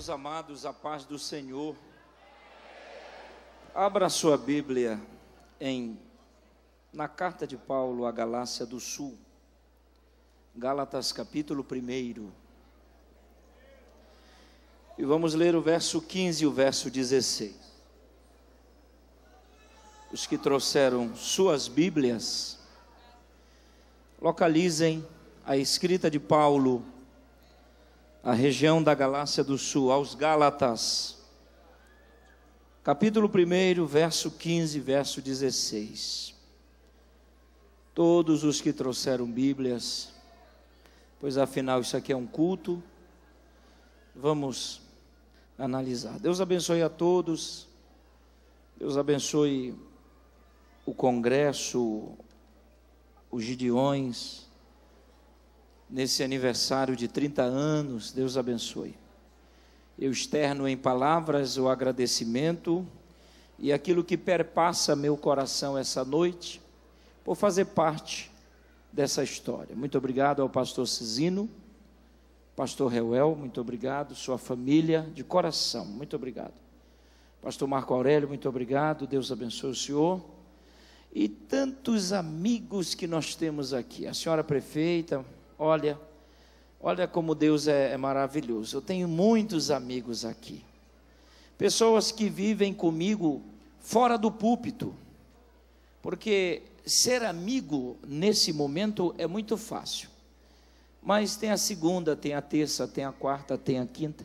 Meus amados, a paz do Senhor. Abra sua Bíblia na carta de Paulo à Galácia do Sul, Gálatas capítulo 1. E vamos ler o verso 15 e o verso 16. Os que trouxeram suas Bíblias, localizem a escrita de Paulo à região da Galácia do Sul, aos Gálatas, capítulo 1, verso 15, verso 16. Todos os que trouxeram Bíblias, pois afinal isso aqui é um culto, vamos analisar. Deus abençoe a todos, Deus abençoe o congresso, os Gideões, nesse aniversário de 30 anos, Deus abençoe. Eu externo em palavras o agradecimento e aquilo que perpassa meu coração essa noite, por fazer parte dessa história. Muito obrigado ao pastor Cizino, pastor Reuel, muito obrigado, sua família, de coração, muito obrigado. Pastor Marco Aurélio, muito obrigado, Deus abençoe o senhor. E tantos amigos que nós temos aqui, a senhora prefeita, olha como Deus é maravilhoso. Eu tenho muitos amigos aqui, pessoas que vivem comigo fora do púlpito, porque ser amigo nesse momento é muito fácil, mas tem a segunda, tem a terça, tem a quarta, tem a quinta,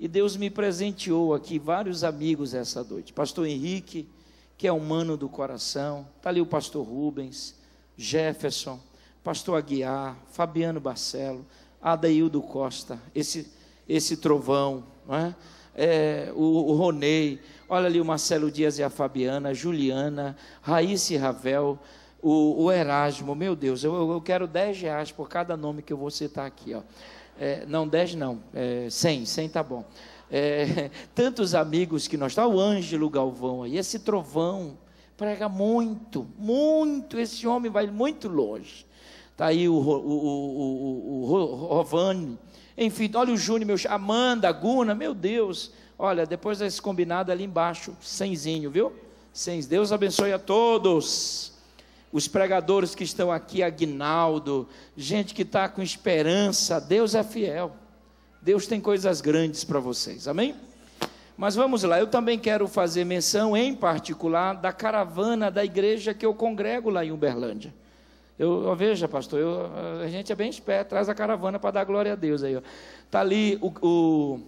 e Deus me presenteou aqui vários amigos essa noite. Pastor Henrique, que é um mano do coração, está ali o pastor Rubens, Jefferson, pastor Aguiar, Fabiano Barcelo, Adaildo Costa, esse trovão, não é? O Ronei, olha ali o Marcelo Dias e a Fabiana, a Juliana, Raíssa e Ravel, o Erasmo. Meu Deus, eu quero R$10 por cada nome que eu vou citar aqui, ó. Não, 10 não, 100 tá bom. Tantos amigos que nós, está o Ângelo Galvão aí, esse trovão prega muito, esse homem vai muito longe. Está aí o Rovani, enfim, olha o Júnior, Amanda, Guna, meu Deus, olha, depois desse combinado ali embaixo, 100zinho, viu? 100, Deus abençoe a todos, os pregadores que estão aqui, Aguinaldo, gente que está com esperança, Deus é fiel, Deus tem coisas grandes para vocês, amém? Mas vamos lá, eu também quero fazer menção em particular da caravana da igreja que eu congrego lá em Uberlândia. Veja, pastor, a gente é bem esperto, traz a caravana para dar glória a Deus aí, ó. Está ali o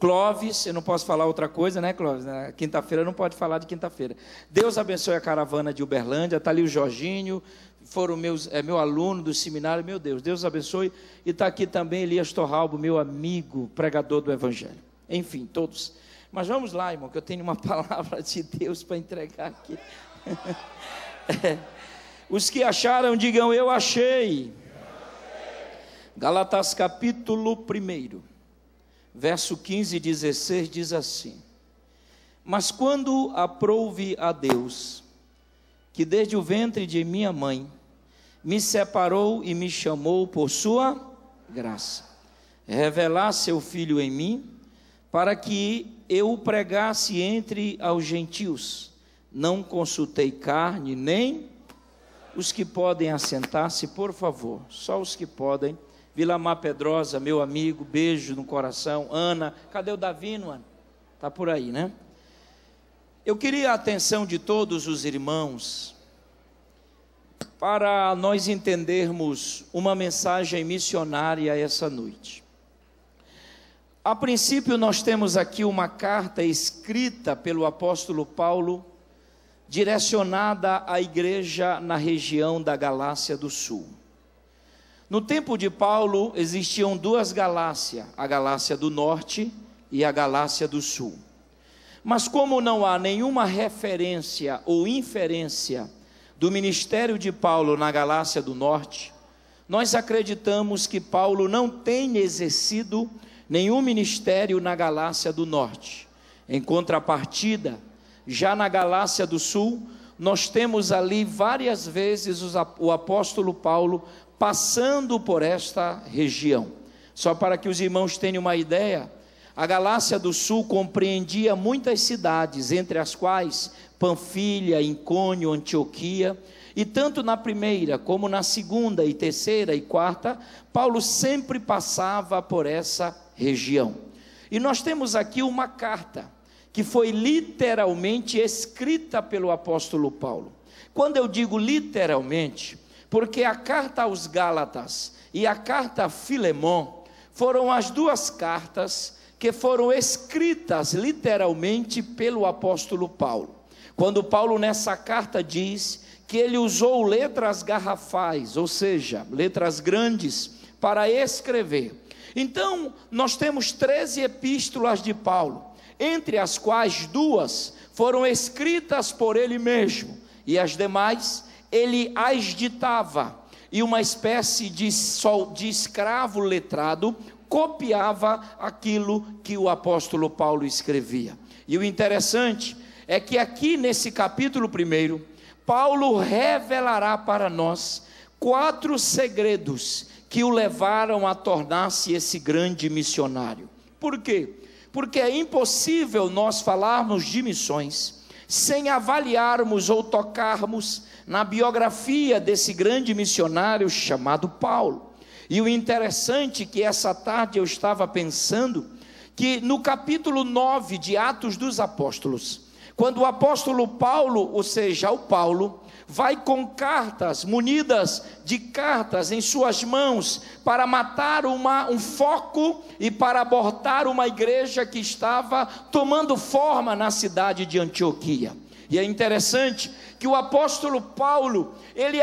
Clóvis, eu não posso falar outra coisa, né, Clóvis? Na quinta-feira não pode falar de quinta-feira. Deus abençoe a caravana de Uberlândia. Está ali o Jorginho, foram meu aluno do seminário, meu Deus, Deus abençoe. E está aqui também Elias Torralbo, meu amigo, pregador do Evangelho. Enfim, todos. Mas vamos lá, irmão, que eu tenho uma palavra de Deus para entregar aqui. Os que acharam, digam: eu achei. Gálatas capítulo 1, verso 15 e 16 diz assim: mas quando aprouve a Deus, que desde o ventre de minha mãe me separou e me chamou por sua graça, revelar seu Filho em mim, para que eu o pregasse entre aos gentios, não consultei carne, nem os que podem assentar-se, por favor, só os que podem. Vilamar Pedrosa, meu amigo, beijo no coração. Ana, cadê o Davino, Ana? Está por aí, né? Eu queria a atenção de todos os irmãos, para nós entendermos uma mensagem missionária essa noite. A princípio nós temos aqui uma carta escrita pelo apóstolo Paulo, direcionada à igreja na região da Galácia do Sul. No tempo de Paulo existiam duas Galácias, a Galácia do Norte e a Galácia do Sul. Mas como não há nenhuma referência ou inferência do ministério de Paulo na Galácia do Norte, nós acreditamos que Paulo não tem exercido nenhum ministério na Galácia do Norte. Em contrapartida, já na Galácia do Sul, nós temos ali várias vezes o apóstolo Paulo passando por esta região, Só para que os irmãos tenham uma ideia, a Galácia do Sul compreendia muitas cidades, entre as quais Panfilha, Icônio, Antioquia, e tanto na primeira como na segunda e terceira e quarta, Paulo sempre passava por essa região. E nós temos aqui uma carta, que foi literalmente escrita pelo apóstolo Paulo. Quando eu digo literalmente, porque a carta aos Gálatas e a carta a Filemon foram as duas cartas que foram escritas literalmente pelo apóstolo Paulo. Quando Paulo nessa carta diz que ele usou letras garrafais, ou seja, letras grandes, para escrever. Então, nós temos 13 epístolas de Paulo, entre as quais 2 foram escritas por ele mesmo, e as demais ele as ditava, e uma espécie de escravo letrado copiava aquilo que o apóstolo Paulo escrevia. E o interessante é que aqui nesse capítulo 1, Paulo revelará para nós 4 segredos que o levaram a tornar-se esse grande missionário. Por quê? Porque é impossível nós falarmos de missões sem avaliarmos ou tocarmos na biografia desse grande missionário chamado Paulo. E o interessante é que essa tarde eu estava pensando que no capítulo 9 de Atos dos Apóstolos, quando o apóstolo Paulo, ou seja, o Paulo, vai com cartas, munidas de cartas em suas mãos, para matar um foco e para abortar uma igreja que estava tomando forma na cidade de Antioquia. E é interessante que o apóstolo Paulo, ele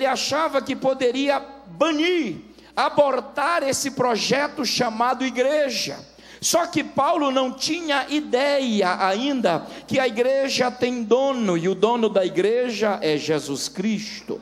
achava que poderia banir, abortar esse projeto chamado igreja. Só que Paulo não tinha ideia ainda que a igreja tem dono, e o dono da igreja é Jesus Cristo.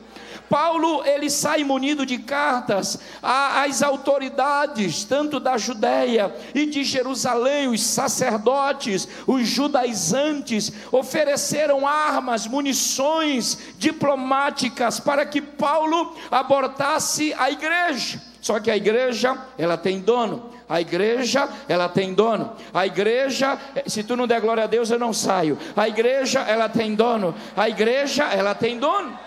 Paulo, ele sai munido de cartas às autoridades, tanto da Judeia e de Jerusalém. Os sacerdotes, os judaizantes, ofereceram armas, munições diplomáticas para que Paulo abortasse a igreja. Só que a igreja, ela tem dono. A igreja, ela tem dono. A igreja, se tu não der glória a Deus, eu não saio. A igreja, ela tem dono. A igreja, ela tem dono.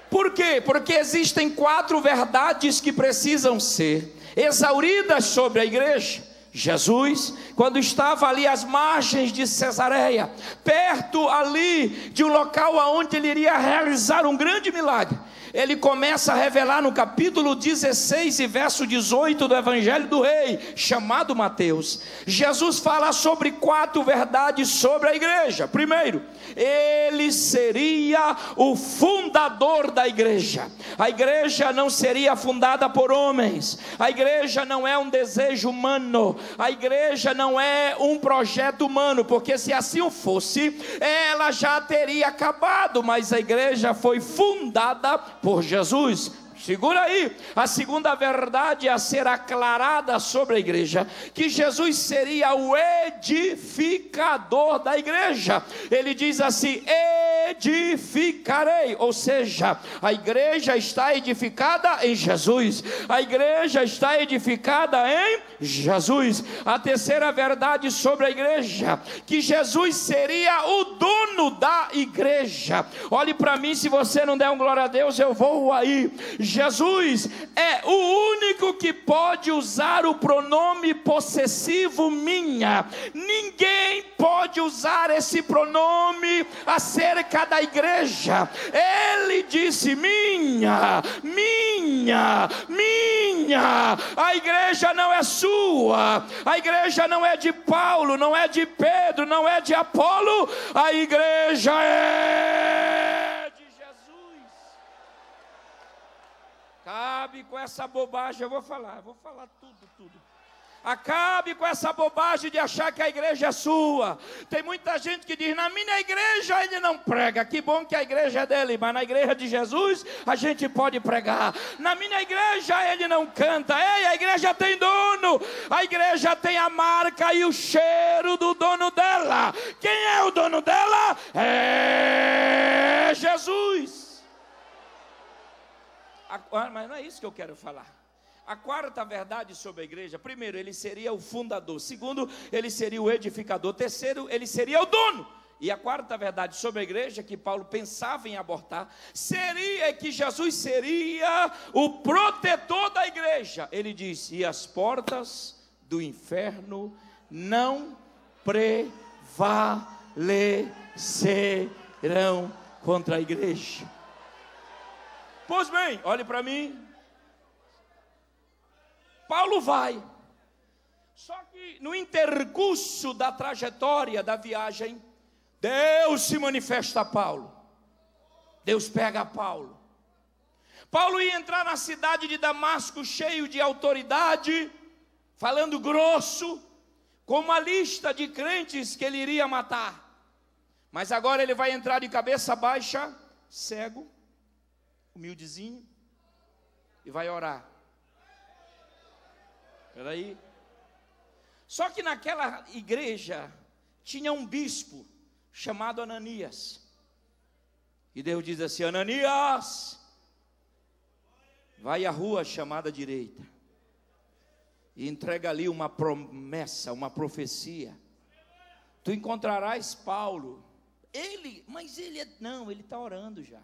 Por quê? Porque existem 4 verdades que precisam ser exauridas sobre a igreja. Jesus, quando estava ali às margens de Cesareia, perto ali de um local onde ele iria realizar um grande milagre, ele começa a revelar no capítulo 16 e verso 18 do Evangelho do Rei, chamado Mateus. Jesus fala sobre 4 verdades sobre a igreja. Primeiro, ele seria o fundador da igreja. A igreja não seria fundada por homens. A igreja não é um desejo humano. A igreja não é um projeto humano, porque se assim fosse, ela já teria acabado. Mas a igreja foi fundada por Jesus. Segura aí, a segunda verdade a ser aclarada sobre a igreja, que Jesus seria o edificador da igreja. Ele diz assim: edificarei, ou seja, a igreja está edificada em Jesus, a igreja está edificada em Jesus. A terceira verdade sobre a igreja, que Jesus seria o dono da igreja. Olhe para mim, se você não der um glória a Deus, eu vou aí. Jesus é o único que pode usar o pronome possessivo minha. Ninguém pode usar esse pronome acerca da igreja. Ele disse minha, minha, minha. A igreja não é sua, a igreja não é de Paulo, não é de Pedro, não é de Apolo, a igreja é de Jesus. Acabe com essa bobagem, eu vou falar tudo. Acabe com essa bobagem de achar que a igreja é sua. Tem muita gente que diz: na minha igreja ele não prega. Que bom que a igreja é dele, mas na igreja de Jesus a gente pode pregar. Na minha igreja ele não canta. Ei, a igreja tem dono. A igreja tem a marca e o cheiro do dono dela. Quem é o dono dela? É Jesus. Mas não é isso que eu quero falar. A quarta verdade sobre a igreja: primeiro, ele seria o fundador. Segundo, ele seria o edificador. Terceiro, ele seria o dono. E a quarta verdade sobre a igreja, que Paulo pensava em abordar, seria que Jesus seria o protetor da igreja. Ele disse: e as portas do inferno não prevalecerão contra a igreja. Pois bem, olhe para mim. Paulo vai. Só que no intercurso da trajetória da viagem, Deus se manifesta a Paulo. Deus pega a Paulo. Paulo ia entrar na cidade de Damasco cheio de autoridade, falando grosso, com uma lista de crentes que ele iria matar. Mas agora ele vai entrar de cabeça baixa, cego, humildezinho, e vai orar. Espera aí. Só que naquela igreja tinha um bispo chamado Ananias. E Deus diz assim: Ananias, vai à rua chamada direita e entrega ali uma promessa, uma profecia. Tu encontrarás Paulo. Mas ele está orando já.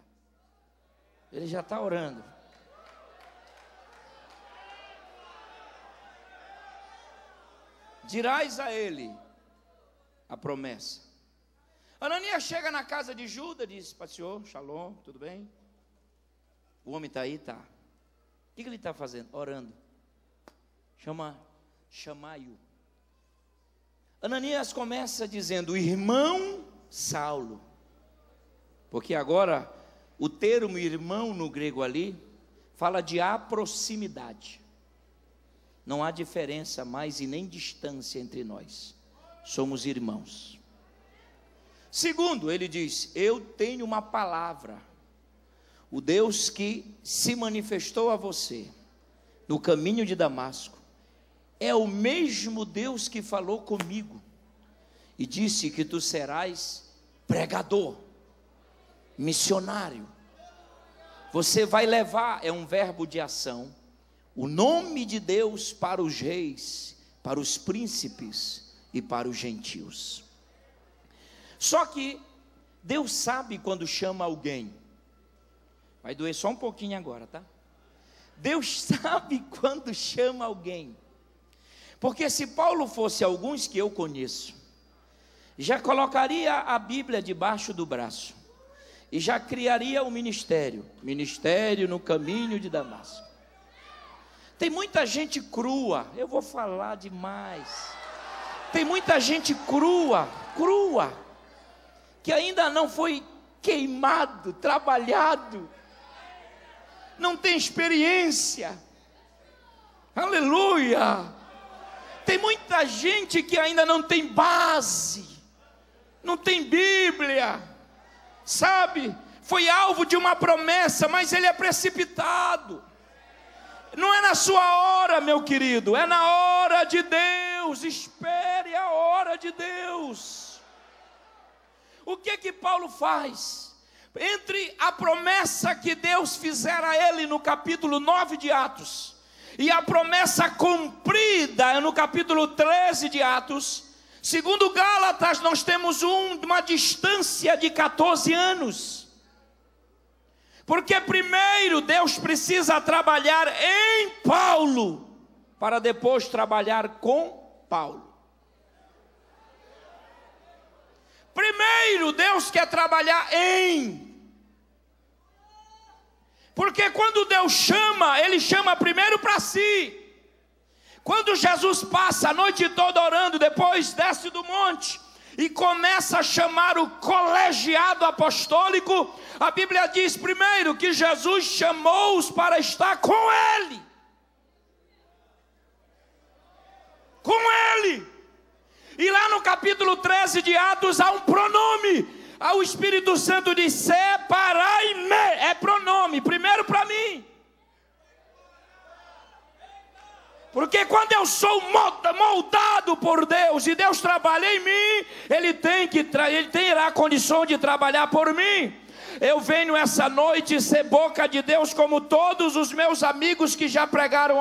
Ele já está orando. Dirás a ele a promessa. Ananias chega na casa de Judas, diz: Pai Senhor, shalom, tudo bem? O homem está aí? Está. O que ele está fazendo? Orando. Chamai-o. Ananias começa dizendo: irmão Saulo. Porque agora o termo irmão no grego ali fala de aproximidade. Não há diferença mais e nem distância entre nós. Somos irmãos. Segundo, ele diz: eu tenho uma palavra. O Deus que se manifestou a você no caminho de Damasco é o mesmo Deus que falou comigo e disse que tu serás pregador, missionário. Você vai levar, é um verbo de ação, o nome de Deus para os reis, para os príncipes e para os gentios. Só que Deus sabe quando chama alguém. Vai doer só um pouquinho agora, tá? Deus sabe quando chama alguém. Porque se Paulo fosse alguns que eu conheço, já colocaria a Bíblia debaixo do braço e já criaria o ministério no caminho de Damasco. Tem muita gente crua, eu vou falar demais. Tem muita gente crua, que ainda não foi queimado, trabalhado, não tem experiência. Aleluia! Tem muita gente que ainda não tem base, não tem Bíblia, sabe? Foi alvo de uma promessa, mas ele é precipitado. Não é na sua hora, meu querido, é na hora de Deus. Espere a hora de Deus. O que Paulo faz? Entre a promessa que Deus fizera a ele no capítulo 9 de Atos e a promessa cumprida no capítulo 13 de Atos, segundo Gálatas, nós temos uma distância de 14 anos. Porque primeiro Deus precisa trabalhar em Paulo, para depois trabalhar com Paulo. Primeiro Deus quer trabalhar em. Porque quando Deus chama, Ele chama primeiro para si. Quando Jesus passa a noite toda orando, depois desce do monte e começa a chamar o colegiado apostólico, a Bíblia diz primeiro que Jesus chamou-os para estar com Ele. Com Ele. E lá no capítulo 13 de Atos há um pronome. O Espírito Santo diz: separai-me. É pronome, primeiro para mim. Porque quando eu sou moldado por Deus e Deus trabalha em mim, Ele terá a condição de trabalhar por mim. Eu venho essa noite ser boca de Deus como todos os meus amigos que já pregaram